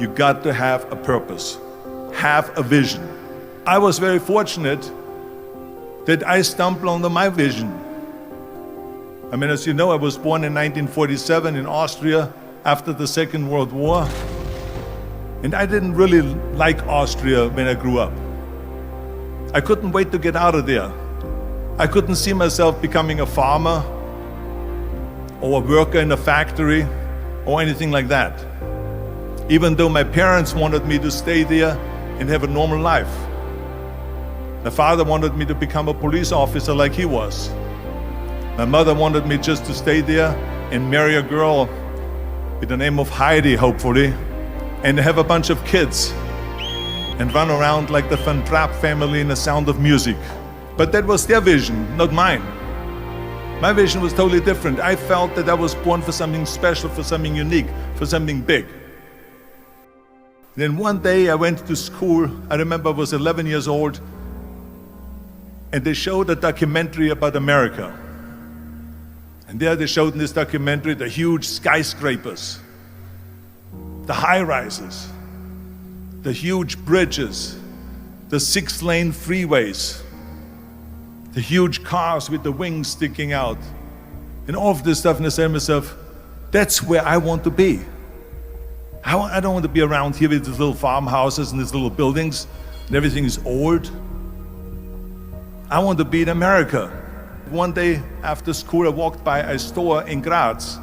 you got to have a purpose, have a vision. I was very fortunate that I stumbled onto my vision. I mean, as you know, I was born in 1947 in Austria after the Second World War. And I didn't really like Austria when I grew up. I couldn't wait to get out of there. I couldn't see myself becoming a farmer or a worker in a factory or anything like that. Even though my parents wanted me to stay there and have a normal life. My father wanted me to become a police officer like he was. My mother wanted me just to stay there and marry a girl with the name of Heidi, hopefully, and have a bunch of kids and run around like the Van Trapp family in The Sound of Music. But that was their vision, not mine. My vision was totally different. I felt that I was born for something special, for something unique, for something big. Then one day I went to school. I remember I was 11 years old, and they showed a documentary about America. And there they showed in this documentary the huge skyscrapers, the high-rises, the huge bridges, the 6-lane freeways, the huge cars with the wings sticking out, and all of this stuff. And I said to myself, that's where I want to be. I don't want to be around here with these little farmhouses and these little buildings, and everything is old. I want to be in America. One day after school, I walked by a store in Graz,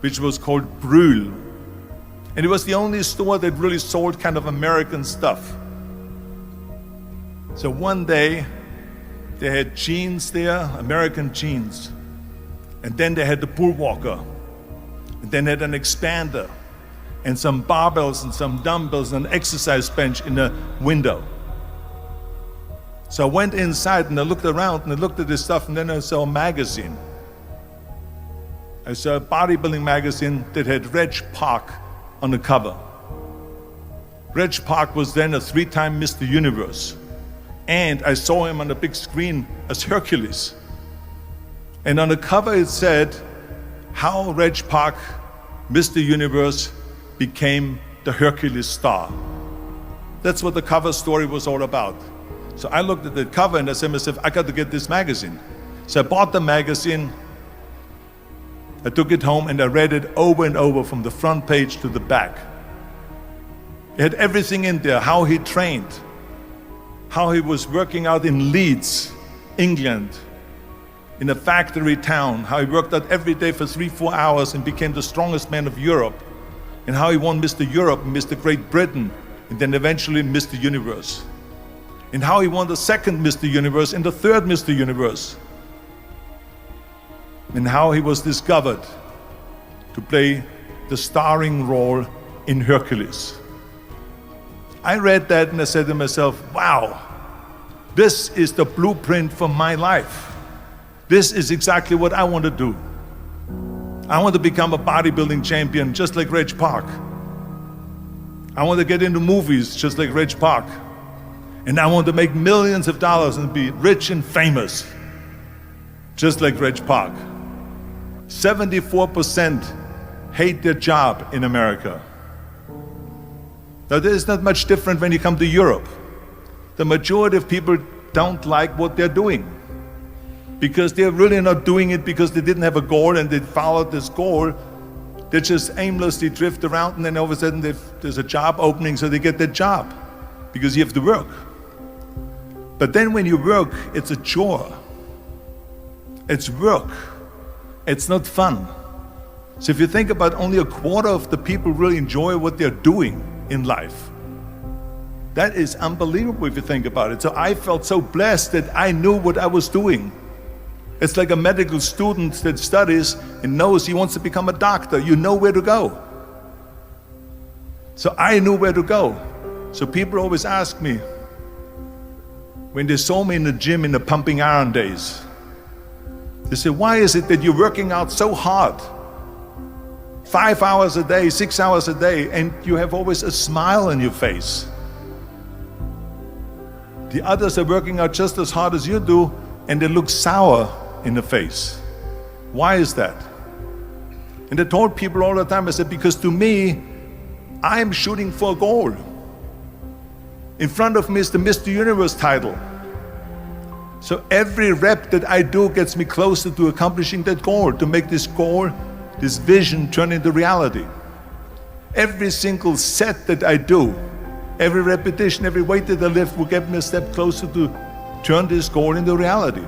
which was called Brühl. And it was the only store that really sold kind of American stuff. So one day, they had jeans there, American jeans. And then they had the bull walker. And then they had an expander, and some barbells and some dumbbells and an exercise bench in the window. So I went inside and I looked around and I looked at this stuff, and then I saw a magazine. I saw a bodybuilding magazine that had Reg Park on the cover. Reg Park was then a 3-time Mr. Universe. And I saw him on the big screen as Hercules. And on the cover it said, how Reg Park, Mr. Universe, became the Hercules star. That's what the cover story was all about. So I looked at the cover and I said to myself, I got to get this magazine. So I bought the magazine, I took it home and I read it over and over from the front page to the back. It had everything in there, how he trained, how he was working out in Leeds, England, in a factory town, how he worked out every day for 3-4 hours and became the strongest man of Europe, and how he won Mr. Europe and Mr. Great Britain, and then eventually Mr. Universe. And how he won the second Mr. Universe and the third Mr. Universe. And how he was discovered to play the starring role in Hercules. I read that and I said to myself, wow, this is the blueprint for my life. This is exactly what I want to do. I want to become a bodybuilding champion just like Reg Park. I want to get into movies just like Reg Park. And I want to make millions of dollars and be rich and famous, just like Reg Park. 74% hate their job in America. Now, there's not much different when you come to Europe. The majority of people don't like what they're doing because they're really not doing it because they didn't have a goal and they followed this goal. They just aimlessly drift around, and then all of a sudden there's a job opening, so they get that job because you have to work. But then when you work, it's a chore. It's work. It's not fun. So if you think about, only a quarter of the people really enjoy what they're doing in life. That is unbelievable if you think about it. So I felt so blessed that I knew what I was doing. It's like a medical student that studies and knows he wants to become a doctor. You know where to go. So I knew where to go. So people always ask me, when they saw me in the gym in the pumping iron days, they said, why is it that you're working out so hard? 5 hours a day, 6 hours a day, and you have always a smile on your face. The others are working out just as hard as you do, and they look sour in the face. Why is that? And I told people all the time, I said, because to me, I'm shooting for a goal. In front of me is the Mr. Universe title. So every rep that I do gets me closer to accomplishing that goal, to make this goal, this vision turn into reality. Every single set that I do, every repetition, every weight that I lift will get me a step closer to turn this goal into reality.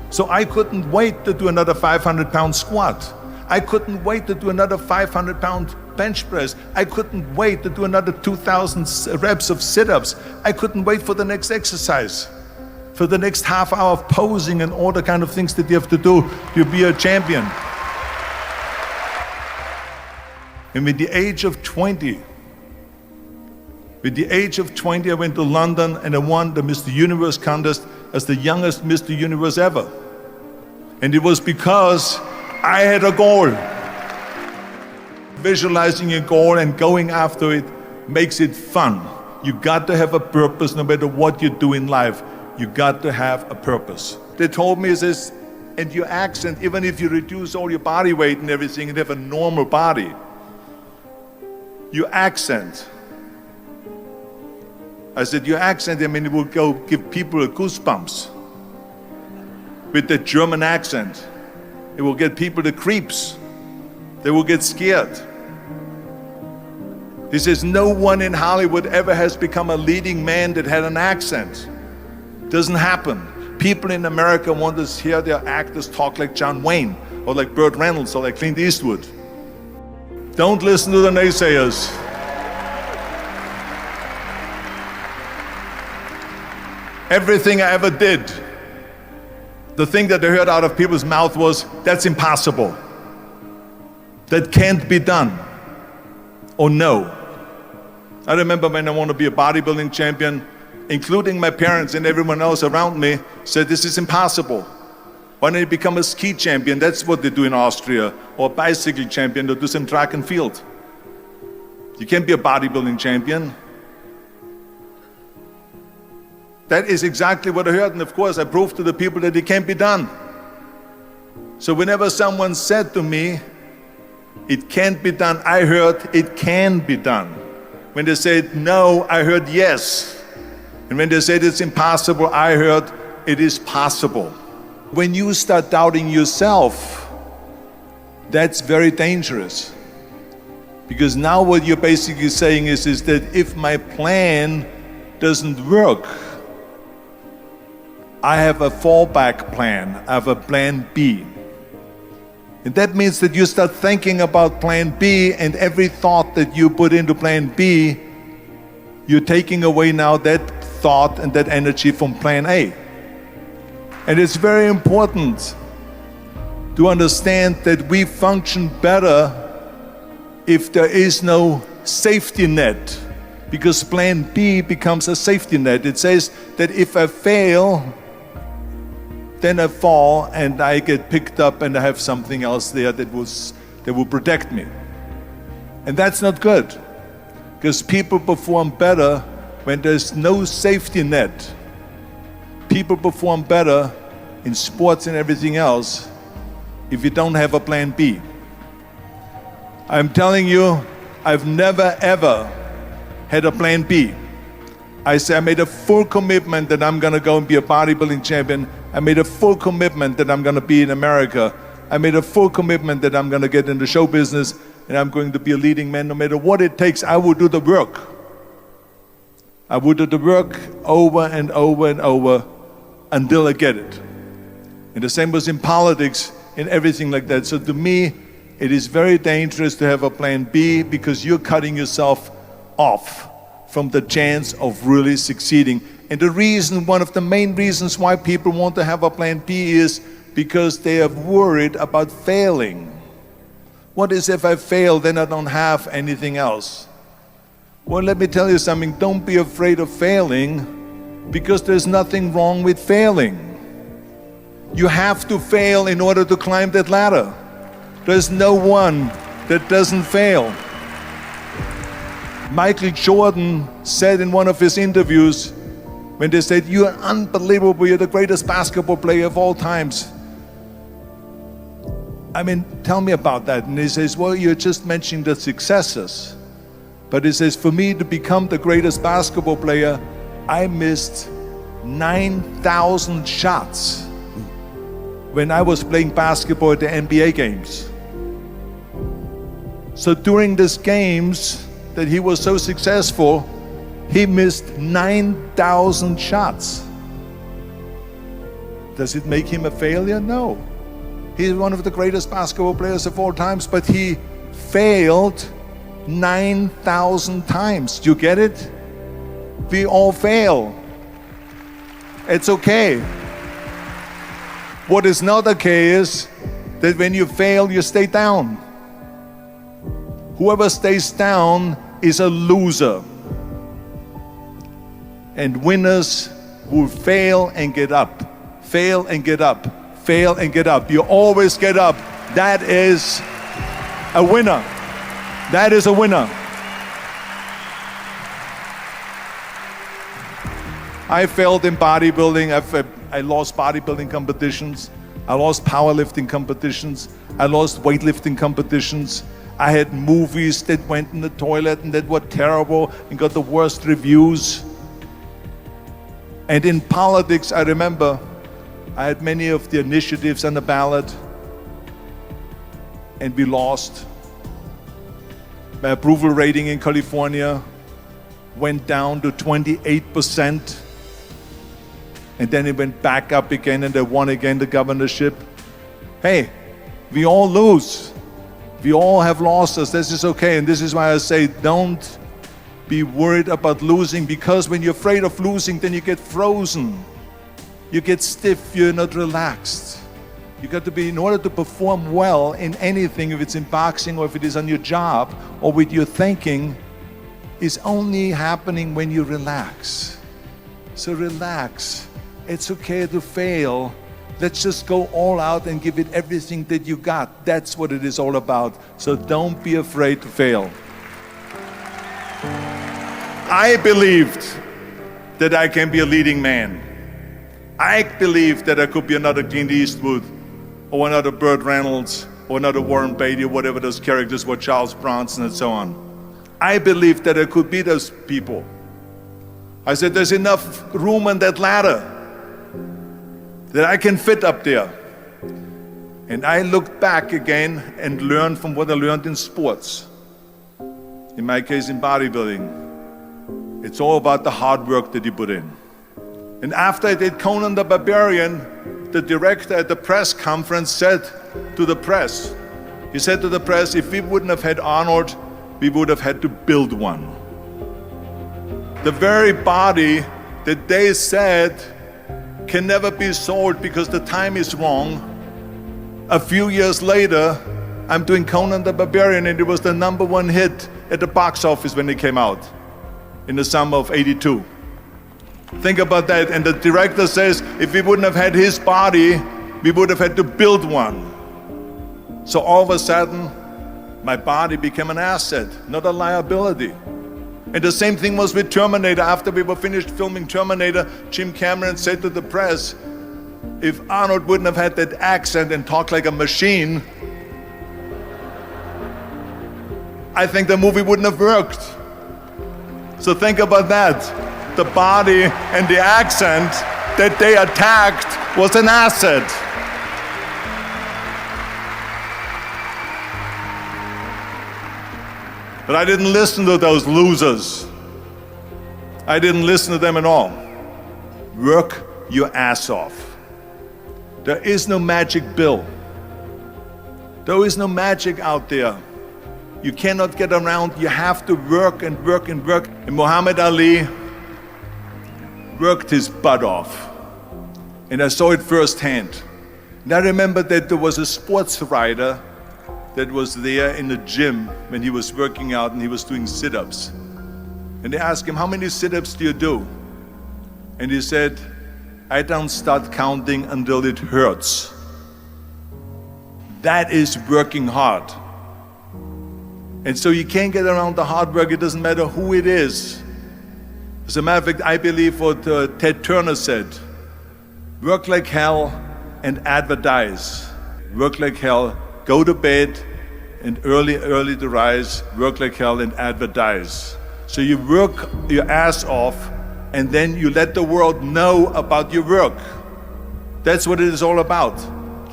So I couldn't wait to do another 500-pound squat. I couldn't wait to do another 500-pound bench press. I couldn't wait to do another 2,000 reps of sit-ups. I couldn't wait for the next exercise, for the next half hour of posing and all the kind of things that you have to do to be a champion. And with the age of 20, I went to London and I won the Mr. Universe contest as the youngest Mr. Universe ever. And it was because I had a goal. Visualizing a goal and going after it makes it fun. You got to have a purpose no matter what you do in life. You got to have a purpose. They told me this, and your accent, even if you reduce all your body weight and everything and have a normal body, your accent, I said, your accent, I mean, it will go give people goosebumps. With the German accent, it will get people the creeps. They will get scared. He says, no one in Hollywood ever has become a leading man that had an accent. Doesn't happen. People in America want to hear their actors talk like John Wayne, or like Burt Reynolds, or like Clint Eastwood. Don't listen to the naysayers. Everything I ever did, the thing that I heard out of people's mouth was, that's impossible. That can't be done. Or no. I remember when I wanted to be a bodybuilding champion, including my parents and everyone else around me, said this is impossible. Why don't you become a ski champion? That's what they do in Austria. Or a bicycle champion, or do some track and field. You can't be a bodybuilding champion. That is exactly what I heard, and of course I proved to the people that it can't be done. So whenever someone said to me, it can't be done, I heard it can be done. When they said no, I heard yes. And when they said it's impossible, I heard it is possible. When you start doubting yourself, that's very dangerous. Because now what you're basically saying is that if my plan doesn't work, I have a fallback plan, I have a plan B. And that means that you start thinking about plan B, and every thought that you put into plan B, you're taking away now that thought and that energy from plan A. And it's very important to understand that we function better if there is no safety net, because plan B becomes a safety net. It says that if I fail, then I fall and I get picked up and I have something else there that will protect me. And that's not good, because people perform better when there's no safety net. People perform better in sports and everything else if you don't have a plan B. I'm telling you, I've never ever had a plan B. I made a full commitment that I'm gonna go and be a bodybuilding champion. I made a full commitment that I'm gonna be in America. I made a full commitment that I'm gonna get in the show business and I'm going to be a leading man. No matter what it takes, I will do the work. I will do the work over and over and over until I get it. And the same was in politics and everything like that. So to me, it is very dangerous to have a plan B, because you're cutting yourself off from the chance of really succeeding. And the reason, one of the main reasons why people want to have a plan B is because they are worried about failing. What is if I fail, then I don't have anything else? Well, let me tell you something, don't be afraid of failing, because there's nothing wrong with failing. You have to fail in order to climb that ladder. There's no one that doesn't fail. Michael Jordan said in one of his interviews, when they said, "You are unbelievable, you're the greatest basketball player of all times." I mean, tell me about that. And he says, "Well, you're just mentioning the successes. But he says, for me to become the greatest basketball player, I missed 9,000 shots when I was playing basketball at the NBA games. So during these games that he was so successful, he missed 9,000 shots. Does it make him a failure? No. He's one of the greatest basketball players of all times, but he failed 9,000 times. Do you get it? We all fail. It's okay. What is not okay is that when you fail, you stay down. Whoever stays down is a loser. And winners who fail and get up, fail and get up, fail and get up. You always get up. That is a winner. That is a winner. I failed in bodybuilding. I lost bodybuilding competitions. I lost powerlifting competitions. I lost weightlifting competitions. I had movies that went in the toilet and that were terrible and got the worst reviews. And in politics, I remember I had many of the initiatives on the ballot, and we lost. My approval rating in California went down to 28%, and then it went back up again, and I won again the governorship. Hey, we all lose. We all have losses. This is okay, and this is why I say don't be worried about losing, because when you're afraid of losing, then you get frozen. You get stiff, you're not relaxed. You got to be, in order to perform well in anything, if it's in boxing or if it is on your job or with your thinking, is only happening when you relax. So relax. It's okay to fail. Let's just go all out and give it everything that you got. That's what it is all about. So don't be afraid to fail. I believed that I can be a leading man. I believed that I could be another Clint Eastwood or another Burt Reynolds or another Warren Beatty or whatever those characters were, Charles Bronson and so on. I believed that I could be those people. I said, there's enough room on that ladder that I can fit up there. And I looked back again and learned from what I learned in sports. In my case, in bodybuilding. It's all about the hard work that you put in. And after I did Conan the Barbarian, the director at the press conference said to the press, he said to the press, if we wouldn't have had Arnold, we would have had to build one. The very body that they said can never be sold because the time is wrong. A few years later, I'm doing Conan the Barbarian, and it was the #1 hit at the box office when it came out in the summer of '82. Think about that. And the director says, if we wouldn't have had his body, we would have had to build one. So all of a sudden, my body became an asset, not a liability. And the same thing was with Terminator. After we were finished filming Terminator, Jim Cameron said to the press, if Arnold wouldn't have had that accent and talked like a machine, I think the movie wouldn't have worked. So think about that. The body and the accent that they attacked was an asset. But I didn't listen to those losers. I didn't listen to them at all. Work your ass off. There is no magic pill. There is no magic out there. You cannot get around. You have to work and work and work. And Muhammad Ali worked his butt off. And I saw it firsthand. And I remember that there was a sports writer that was there in the gym when he was working out and he was doing sit-ups. And they asked him, how many sit-ups do you do? And he said, I don't start counting until it hurts. That is working hard. And so you can't get around the hard work. It doesn't matter who it is. As a matter of fact, I believe what Ted Turner said, work like hell and advertise. Work like hell, go to bed and early to rise, work like hell, and advertise. So you work your ass off, and then you let the world know about your work. That's what it is all about.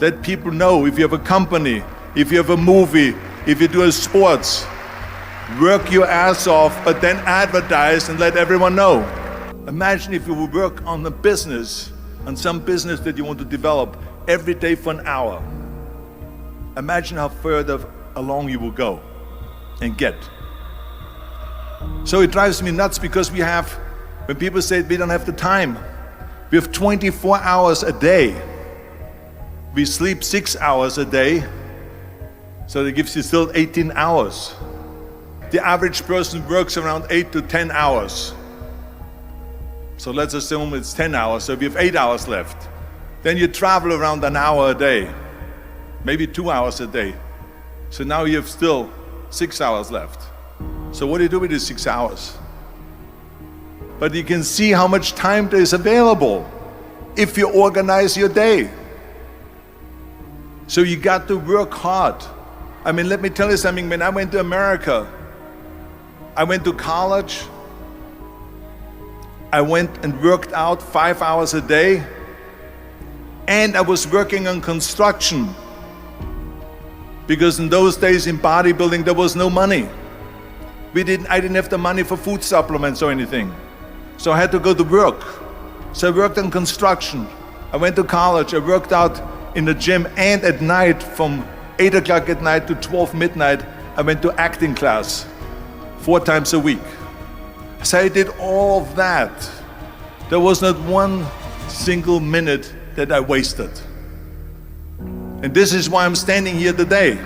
Let people know. If you have a company, if you have a movie, if you do a sports, work your ass off, but then advertise and let everyone know. Imagine if you would work on a business, on some business that you want to develop every day for an hour. Imagine how further along you will go and get. So it drives me nuts because when people say we don't have the time, we have 24 hours a day. We sleep 6 hours a day, so that gives you still 18 hours. The average person works around 8 to 10 hours. So let's assume it's 10 hours, so we have 8 hours left. Then you travel around an hour a day, maybe 2 hours a day. So now you have still 6 hours left. So what do you do with these 6 hours? But you can see how much time there is available if you organize your day. So you got to work hard. I mean, let me tell you something. When I went to America, I went to college. I went and worked out 5 hours a day, and I was working on construction. Because in those days in bodybuilding, there was no money. I didn't have the money for food supplements or anything. So I had to go to work. So I worked on construction. I went to college. I worked out in the gym, and at night from 8 o'clock at night to 12 midnight, I went to acting class 4 times a week. So I did all of that. There was not one single minute that I wasted. And this is why I'm standing here today.